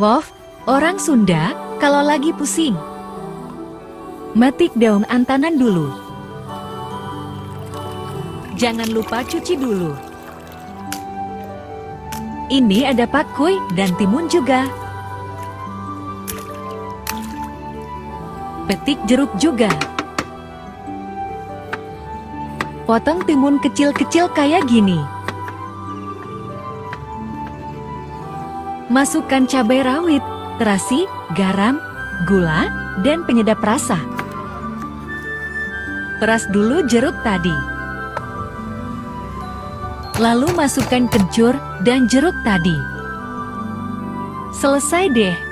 Wolf, orang Sunda, kalau lagi pusing. Metik daun antanan dulu. Jangan lupa cuci dulu. Ini ada pakcoy dan timun juga. Petik jeruk juga. Potong timun kecil-kecil kayak gini. Masukkan cabai rawit, terasi, garam, gula, dan penyedap rasa. Peras dulu jeruk tadi. Lalu masukkan kencur dan jeruk tadi. Selesai deh.